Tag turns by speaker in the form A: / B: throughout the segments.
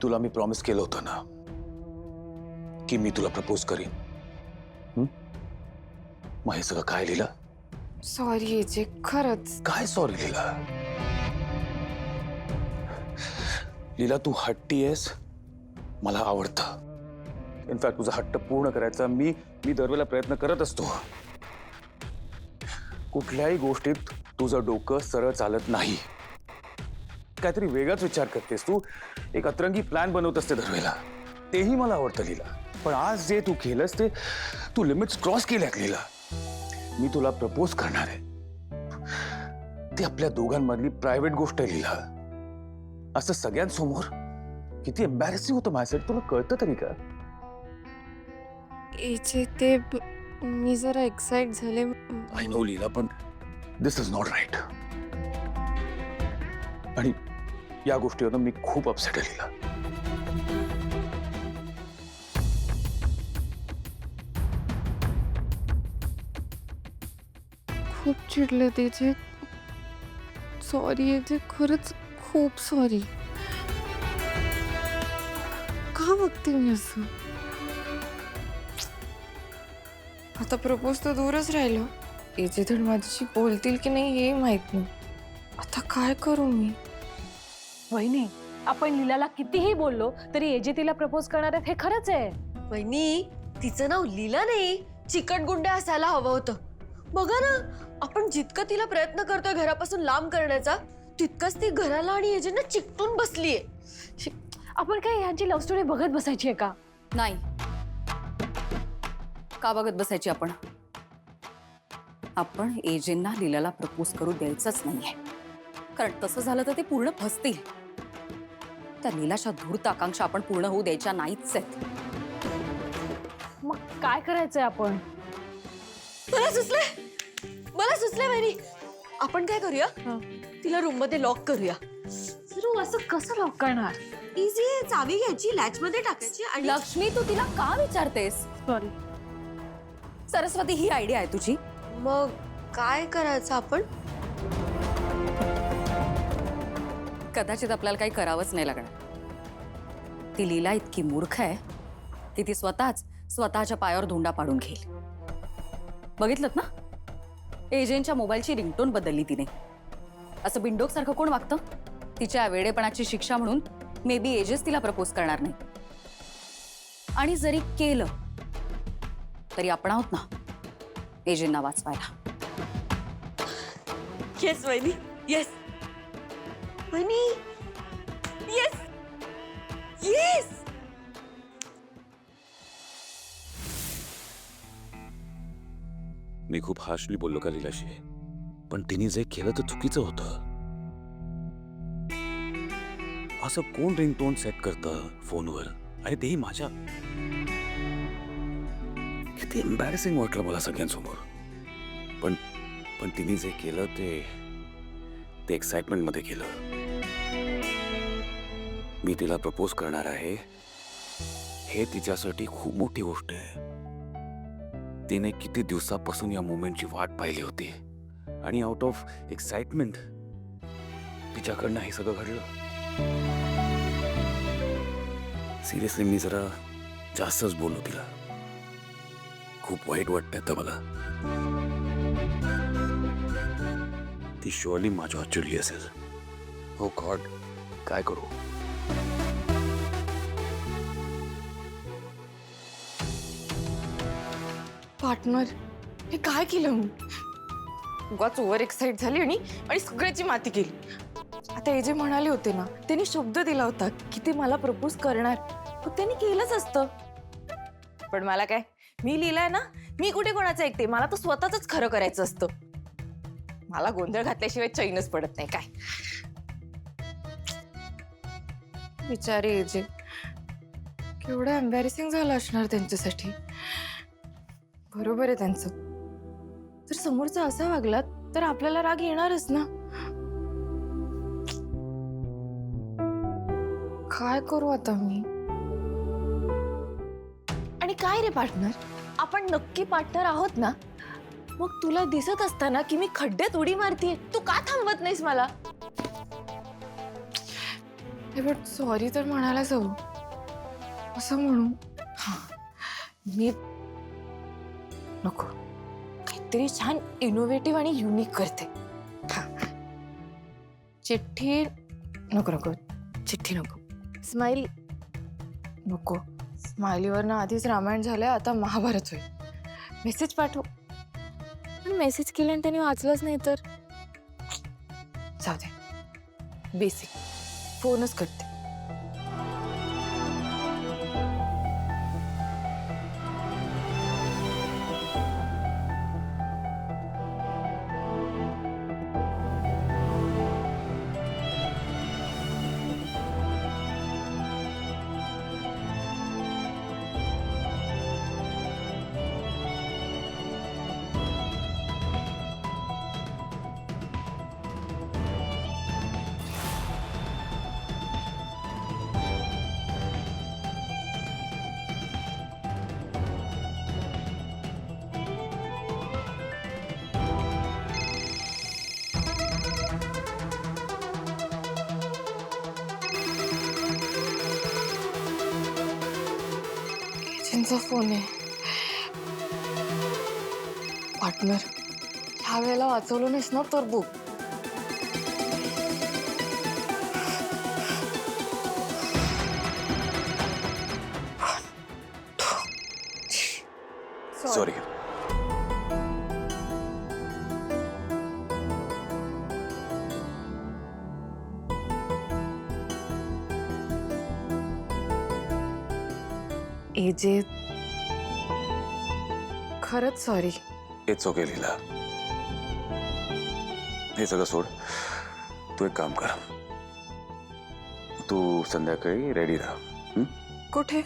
A: मी promise केलं होतं ना की मी तुला प्रपोज करीन. मग हे सगळं काय लीला?
B: सॉरी एजे, खरंच.
A: काय सॉरी लीला? लीला तू हट्टी आहेस, मला आवडतं. इनफॅक्ट तुझा हट्ट पूर्ण करायचा मी दरवेळेला प्रयत्न करत असतो. कुठल्याही गोष्टीत तुझं डोकं सरळ चालत नाही. काहीतरी वेगळाच विचार करतेस तू. एक अतरंगी प्लॅन बनवत असते दरवेळेला. तेही मला आवडतं लीला. पण आज जे तू केलंस ते तू लिमिट्स क्रॉस केल्यात लीला. मी तुला प्रपोज करणार आहे. ती आपल्या दोघांमधली प्रायव्हेट गोष्ट आहे लीला. असं सगळ्यांसमोर किती एम्बॅरेसिंग होतं माझ्यासाठी, तुला कळतं तरी का?
B: एजे, ते मी जरा एक्साइट झाले.
A: आय नो लीला, पण दिस इज नॉट राईट. आणि या गोष्टीवर मी खूप अपसेट आहे लीला.
B: खूप चिडले तेजे. सॉरी एजे, खरंच खूप सॉरी. का बघते मी असं? आता प्रपोज तर दूरच राहिलं. एजे तर माझ्याशी बोलतील की नाही हे माहित नाही. आता काय करू मी?
C: वहिनी, आपण लीलाला कितीही बोललो तरी एजे तिला प्रपोज करणार आहेत हे खरंच आहे.
D: वहिनी, तिचं नाव लीला नाही, चिकटगुंड्या असायला हवं होतं. बघा ना, आपण जितकं तिला प्रयत्न करतोय घरापासून लांब करण्याचा, तितकंच ती घराला आणि एजेंना चिकटून बसलीये.
C: आपण काय यांची लव्ह स्टोरी बघत बसायची आहे का?
E: नाही. का बघत बसायची आपण? आपण एजेंना लीलाला प्रपोज करू द्यायचंच नाहीये. कारण तसं झालं तर ते पूर्ण फसतील. त्या लीलाच्या धूर्त आकांक्षा आपण पूर्ण होऊ द्यायच्या नाहीच आहेत.
C: मग काय करायचंय आपण?
D: मला सुचले वहिनी. आपण काय करूया, तिला रूम मध्ये लॉक करूया.
C: तू असं कसं लॉक करणार?
D: इझी आहे. चावी घ्यायची, लॅच मध्ये टाकायची आणि
E: लक्ष्मी, तू तिला का विचारतेस?
C: सॉरी.
E: सरस्वती, ही आयडिया आहे तुझी?
D: मग काय करायचं आपण?
E: कदाचित आपल्याला काही करावंच नाही लागणार. ती लीला इतकी मूर्ख आहे की ती स्वतःच्या पायावर धोंडा पाडून घेईल. बघितलं ना, एजेंटच्या मोबाईलची रिंगटोन बदलली तिने. असं बिंडोक सारखं कोण वागतं? तिच्या वेडेपणाची शिक्षा म्हणून मे बी एजेस तिला प्रपोज करणार नाही. आणि जरी केलं तरी आपण आहोत ना एजेंना वाचवायला.
D: येस वहिनी, येस वहिनी, येस येस.
A: मी खूप हार्शली बोललो का लीलाशी? पण तिने जे केलं तर चुकीचं होतं. असं कोण रिंगटोन सेट करतं फोनवर, आणि तेही माझ्या? किती एम्बॅरेसिंग वाटलं मला सगळ्यांसमोर. पण तिने जे केलं ते एक्साइटमेंट मध्ये केलं. मी तिला प्रपोज करणार आहे हे तिच्यासाठी खूप मोठी गोष्ट आहे. तिने किती दिवसापासून या मोमेंटची वाट पाहिली होती, आणि आउट ऑफ एक्साइटमेंट तिच्याकडनं हे सगळं घडलं. सिरियसली मी जरा जास्तच बोललो तिला. खूप वाईट वाटतंय आता मला. ती शुअरली माझ्यावर चिडली असेल. हो गॉड, काय करू?
B: पार्टनर, हे काय केलं मी? उगाच ओव्हर एक्साइट झाली आणि सगळ्याची माती केली. आता हे जे म्हणाले होते ना, त्यांनी शब्द दिला होता की ते मला प्रपोज करणार. मग त्यांनी केलंच असतं. पण मला काय, मी लिहिलंय ना, मी कुठे कोणाचं ऐकते? मला तर स्वतःच खरं करायचं असतं. मला गोंधळ घातल्याशिवाय चैनच पडत नाही. काय विचारे एजे, केवढं एम्बॅरेसिंग झालं असणार त्यांच्यासाठी. बरोबर आहे त्यांचं. जर समोरचा असा वागला तर आपल्याला राग येणारच ना. काय करू आता मी? आणि काय रे पार्टनर, आपण नक्की पार्टनर आहोत ना? मग तुला दिसत असताना की मी खड्ड्यात उडी मारतीये, तू का थांबवत नाहीस मला? बट सॉरी तर म्हणायलाच हवं. असं म्हणू हा मी नको, काहीतरी छान इनोव्हेटिव्ह आणि युनिक करते. हा चिठ्ठी नको नको, चिठ्ठी नको. स्माइल नको, स्माइलीवरनं आधीच रामायण झालंय, आता महाभारत होईल. मेसेज पाठव. पण मेसेज केलं आणि त्याने वाचलंच नाही तर जाऊ दे, बेसिक फोनच करते. त्यांचा फोन आहे. पार्टनर, ह्या वेळेला वाचवलं नाहीस ना तर बुक.
A: सॉरी.
B: एजे, खरंच सॉरी.
A: इट्स ओके लीला. हे सगळं सोड. तू एक काम कर, तू संध्याकाळी रेडी राहा.
B: कुठे?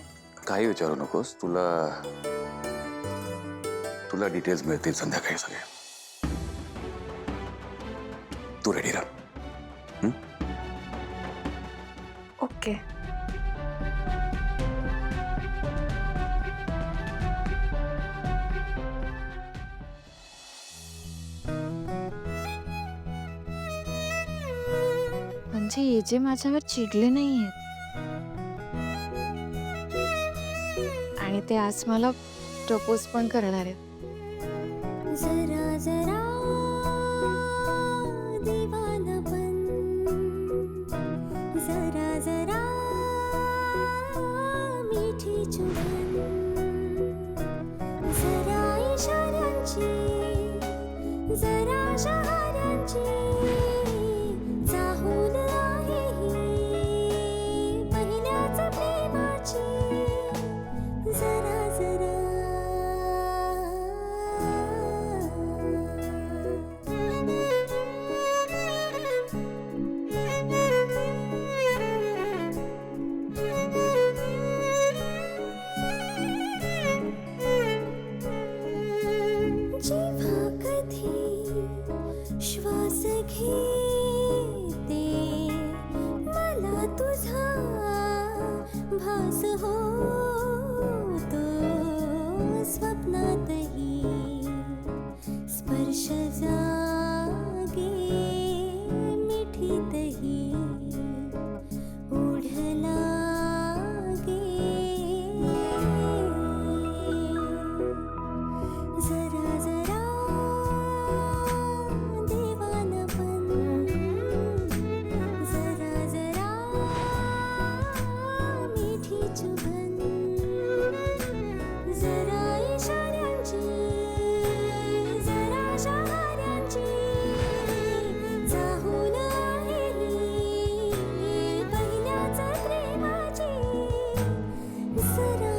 A: काही विचारू नकोस. तुला तुला डिटेल्स मिळतील संध्याकाळी सगळे. तू रेडी राहा.
B: ओके.
F: म्हणजे एजे माझ्यावर चिडले नाहीयेत आणि ते आज मला प्रपोज पण करणार आहेत.
G: जरा जरा दीवानापन, जरा जरा मिठी चुबन, जरा इशाऱ्यांची, जरा शहाऱ्यांची चाहूल आहे ही पहिल्याच प्रेमाची. जरा जरा जेव्हा कधी श्वास घेते मला तुझा भास होतो. स्वप्नातही स्पर्श जागे मिठीतही ओढ लागे. जरा जरा दीवानापन, जरा जरा मिठी चुबन, जरा इशाऱ्यांची, जरा शहाऱ्यांची चाहूल आहे ही पहिल्याच प्रेमाची. जरा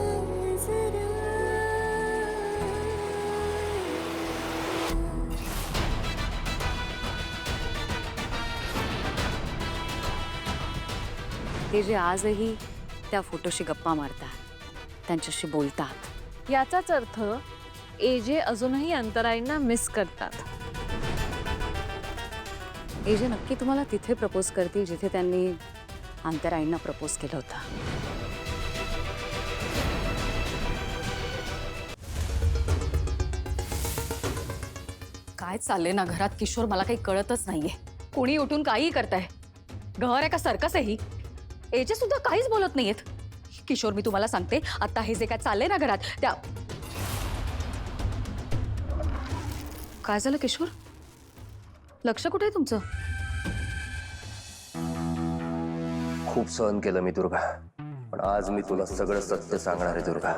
G: जरा
E: ते जे आजही त्या फोटोशी गप्पा मारतात, त्यांच्याशी बोलतात.
C: याचाच अर्थ एजे अजूनही अंतराईंना मिस करतात.
E: एजे नक्की तुम्हाला तिथे प्रपोज करतील जिथे त्यांनी अंतराईंना प्रपोज केलं होतं. काय चाललंय ना घरात किशोर, मला काही कळतच नाहीये. कोणी उठून काहीही करताय. घर आहे का सर्कस आहे ही? एजे सुद्धा काहीच बोलत नाहीयेत. किशोर, मी तुम्हाला सांगते, आता हे जे काय चाललंय ना घरात, त्या काय झालं किशोर? लक्ष कुठे आहे तुमचं?
H: खूप सहन केलं मी दुर्गा, पण आज मी तुला सगळं सत्य सांगणार आहे दुर्गा.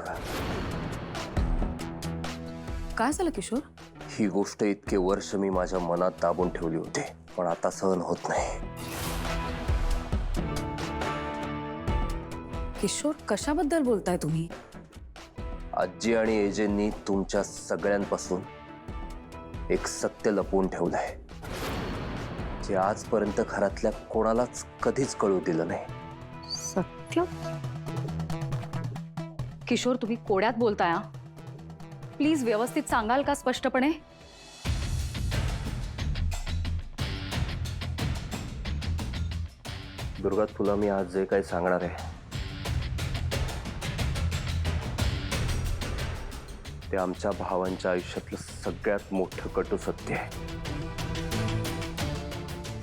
E: काय झालं किशोर?
H: ही गोष्ट इतके वर्ष मी माझ्या मनात दाबून ठेवली होती, पण आता सहन होत नाही.
E: किशोर, कशाबद्दल बोलताय तुम्ही?
H: आजी आणि एजेंनी तुमच्या सगळ्यांपासून एक सत्य लपवून ठेवलंय, जे आजपर्यंत घरातल्या कोणालाच कधीच कळू दिलं नाही.
E: सत्य? किशोर, तुम्ही कोड्यात बोलताय हा? प्लीज व्यवस्थित सांगाल का स्पष्टपणे?
H: दुर्गा, तुला मी आज जे काही सांगणार आहे ते आमच्या भावांच्या आयुष्यातलं सगळ्यात मोठं कटू सत्य आहे.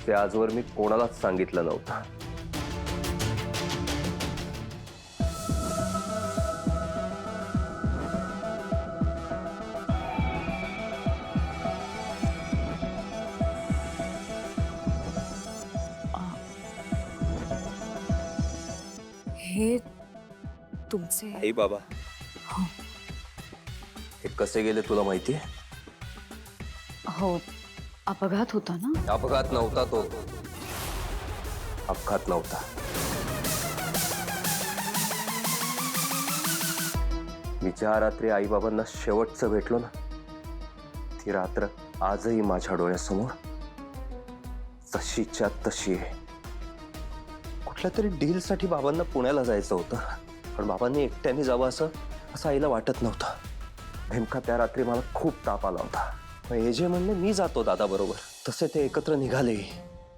H: ते आजवर मी कोणालाच सांगितलं नव्हतं.
E: हे तुमचे
H: आई बाबा हे कसे गेले तुला माहितीये?
E: हो, अपघात होता ना?
H: अपघात नव्हता तो. अपघात नव्हता. मी ज्या रात्री आई बाबांना शेवटचं भेटलो ना, ती रात्र आजही माझ्या डोळ्यासमोर तशीच्या तशी आहे. कुठल्या तरी डीलसाठी बाबांना पुण्याला जायचं होतं, पण बाबांनी एकट्याने जावं असं आईला वाटत नव्हतं. नेमका त्या रात्री मला खूप ताप आला होता. एजे म्हणले मी जातो दादा बरोबर. तसे ते एकत्र निघाले,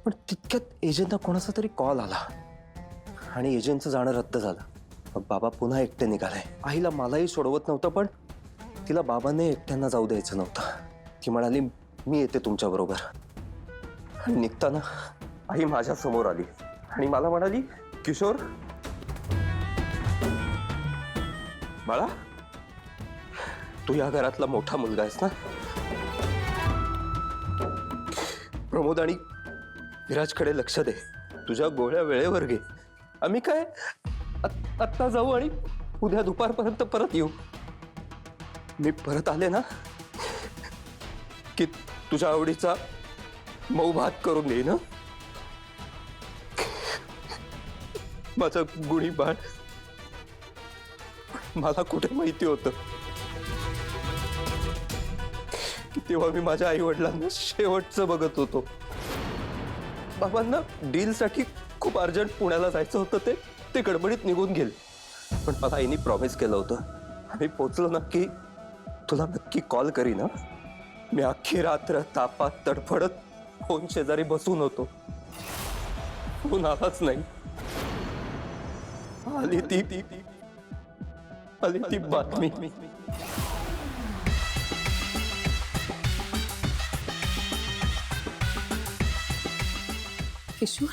H: पण तितक्यात एजेंना कोणाचा तरी कॉल आला आणि एजेंटचं जाणं रद्द झालं. मग बाबा पुन्हा एकटे निघाले. आईला मलाही सोडवत नव्हतं, पण तिला बाबांनी एकट्यांना जाऊ द्यायचं नव्हतं. ती म्हणाली मी येते तुमच्या बरोबर. आणि निघताना आई माझ्या समोर आली आणि मला म्हणाली, किशोर बाळा, तू या घरातला मोठा मुलगा आहेस ना. प्रमोद आणि विराजकडे लक्ष दे. तुझ्या गोळ्या वेळेवर घे. आम्ही काय आत्ता जाऊ आणि उद्या दुपारपर्यंत परत येऊ. मी परत आले ना की तुझ्या आवडीचा मऊ भात करून देईन. ना माझं गुणी बाळ. मला कुठे माहिती होतं की तेव्हा मी माझ्या आई वडिलांना शेवटचं बघत होतो. बाबांना डीलसाठी खूप अर्जंट पुण्याला जायचं होतं. ते गडबडीत निघून गेले, पण मला आईने प्रॉमिस केलं होतं, आम्ही पोचलो ना की तुला नक्की कॉल करीन. मी अख्खी रात्र तापात तडफडत फोन शेजारी बसून होतो. फोन आलाच नाही. आली ती बातमी.
E: किशोर,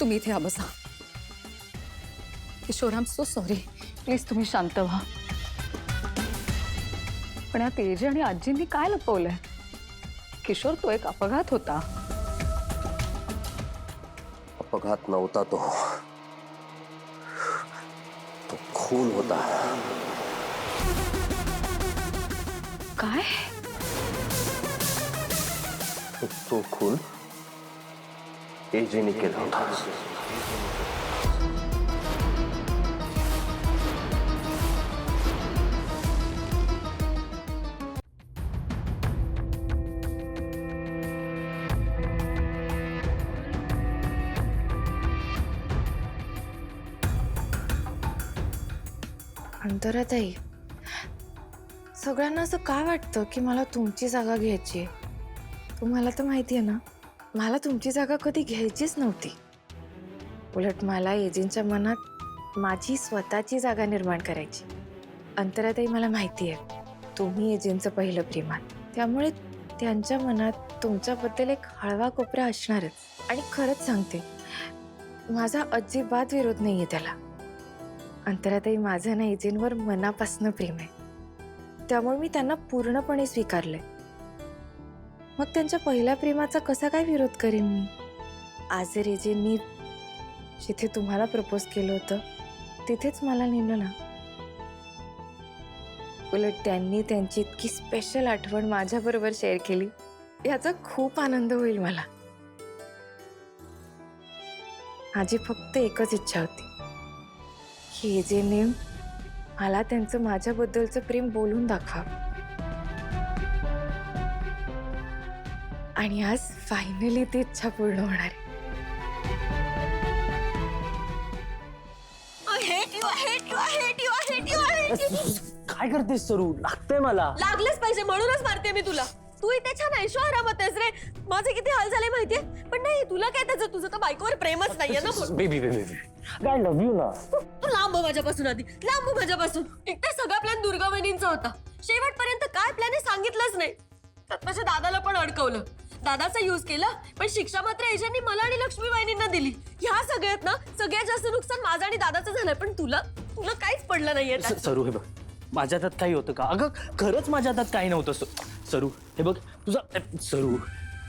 E: तुम्ही इथे बसा. Kishore, I am so sorry. Please तुम्ही शांत व्हा. पण या तेजे आणि आजींनी काय लपवलंय? किशोर, तो एक अपघात होता.
H: अपघात नव्हता तो. तो खून होता.
E: काय?
H: तो खून एजेने केला होता.
B: अंतराताई, सगळ्यांना असं का वाटतं की मला तुमची जागा घ्यायची आहे? तुम्हाला तर माहिती आहे ना, मला तुमची जागा कधी घ्यायचीच नव्हती. उलट मला एजेंटच्या मनात माझी स्वतःची जागा निर्माण करायची. अंतराताई, मला माहिती आहे तुम्ही एजेंटचं पहिलं प्रेम आहात, त्यामुळे त्यांच्या मनात तुमच्याबद्दल एक हळवा कोपरा असणारच. आणि खरंच सांगते, माझा अजिबात विरोध नाहीये त्याला. अंतरातही माझं ना एजेंवर मनापासनं प्रेम आहे, त्यामुळे मी त्यांना पूर्णपणे स्वीकारलंय. मग त्यांच्या पहिल्या प्रेमाचा कसा काय विरोध करेन मी? आज जर एजेंनी जिथे तुम्हाला प्रपोज केलं होतं तिथेच मला नेलं ना, उलट त्यांनी त्यांची इतकी स्पेशल आठवण माझ्याबरोबर शेअर केली, याचा खूप आनंद होईल मला. माझी फक्त एकच इच्छा होती की एजेने मला त्यांचं माझ्याबद्दलचं प्रेम बोलून दाखवा. आणि आज फायनली ती इच्छा पूर्ण होणार आहे.
I: काय करतेस सरू? लागतंय मला.
D: लागलंच पाहिजे म्हणूनच मारते मी तुला. तू इथे छान ऐशोआरामात आहेस रे. माझे किती हाल झाले माहितीये, पण नाही तुला काय त्याचं, तुझं तर बायकोवर प्रेमच नाहीये ना.
I: बेबी काय लव्ह यू ना.
D: तू लांब हो माझ्यापासून, आधी लांब हो माझ्यापासून. एक तर सगळा प्लॅन दुर्गा वहिनींचा होता. शेवटपर्यंत काय प्लॅन आहे सांगितलंच नाही. त्यात माझ्या दादाला पण अडकवलं. दादाचा यूज केला, पण शिक्षा मात्र एजांनी मला आणि लक्ष्मी वहिनींना दिली. ह्या सगळ्यात ना सगळ्यात जास्त नुकसान माझं आणि दादाचं झालंय, पण तुला काहीच पडलं नाहीये त्यात.
I: सरू हे बघ, माझ्या हातात काही होतं का? अगं खरंच माझ्या हातात काही नव्हतं. सरू हे बघ,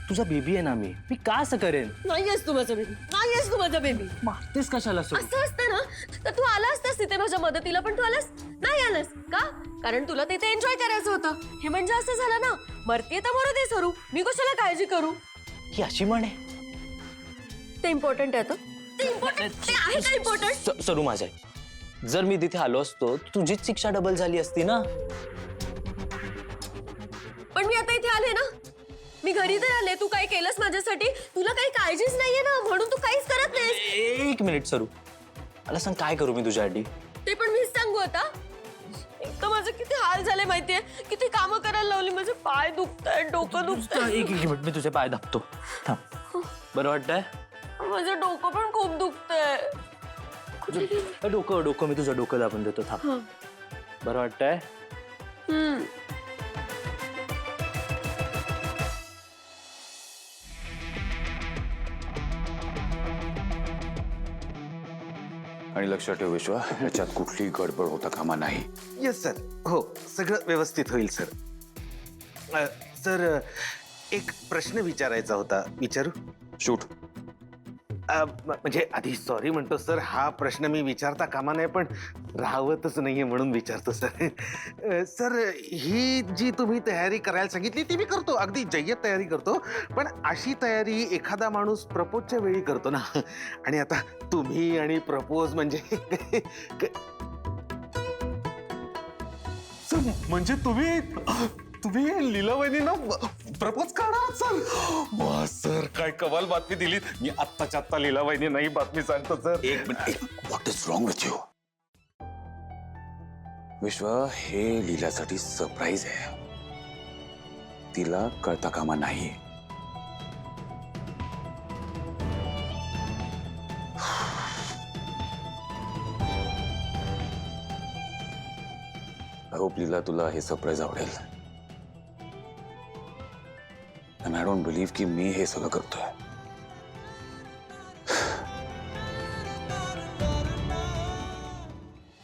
I: तुझा बेबी आहे ना. मी का असं करेन?
D: नाहीयेस तू माझा बेबी, नाहीयेस तू माझा बेबी.
I: मारतेस कशाला सरू?
D: असं असतं ना तर तू आला असतास तिथे माझ्या मदतीला, पण तू आलास नाही आलास का? कारण तुला तिथे एन्जॉय करायचं होतं. हे म्हणजे असं झालं ना, मरते तर मरू दे सरू, मी कशाला काळजी करू?
I: ही अशी म्हणे.
D: ते इम्पॉर्टंट आहे आता. ते इम्पॉर्टंट ते आहे का इम्पॉर्टंट?
I: सरू माझ्या, जर मी तिथे आलो असतो तुझीच शिक्षा डबल झाली असती ना.
D: पण मी आता इथे आले ना, मी घरी तर आले. तू काय केलंस माझ्यासाठी? तुला काही काळजीच नाहीये ना, म्हणून तू काहीच करत नाहीस.
I: एक मिनिट सरू, मला सांग काय करू मी तुझ्यासाठी?
D: ते पण मीच सांगू आता. एक तर माझे किती हाल झाले माहितीये, किती कामं करायला लावली. माझे पाय दुखताय, डोकं दुखतंय.
I: एक मिनिट, मी तुझे पाय दाबतो. थांब. बरं वाटतंय?
D: माझं डोकं पण खूप दुखतंय.
I: डोकं मी तुझं डोकं दाबून देतो. थांब. बरं वाटतंय?
A: आणि लक्षात ठेव विश्वा, याच्यात कुठली गडबड होता कामा नाही.
J: Yes sir. हो, सगळं व्यवस्थित होईल सर. सर, एक प्रश्न विचारायचा होता. विचारू?
A: शूट.
J: म्हणजे आधी सॉरी म्हणतो सर, हा प्रश्न मी विचारता कामा नाही, पण राहवतच नाहीये म्हणून विचारतो सर. सर, ही जी तुम्ही तयारी करायला सांगितली ती मी करतो, अगदी जय्यत तयारी करतो. पण अशी तयारी एखादा माणूस प्रपोजच्या वेळी करतो ना, आणि आता तुम्ही आणि प्रपोज म्हणजे म्हणजे तुम्ही लीलावहिनींना प्रपोज करणार सर? वा सर, काय कमाल बातमी दिली. मी आत्ताच्या आत्ता लीलावहिनींना ही बातमी सांगतो सर.
A: एक minute. What is wrong with you? विश्वा, हे लीलासाठी सरप्राईज आहे. तिला कळता कामा नाही. आय होप लीला तुला हे सरप्राईज आवडेल. And I don't believe की मी हे सगळं करतोय.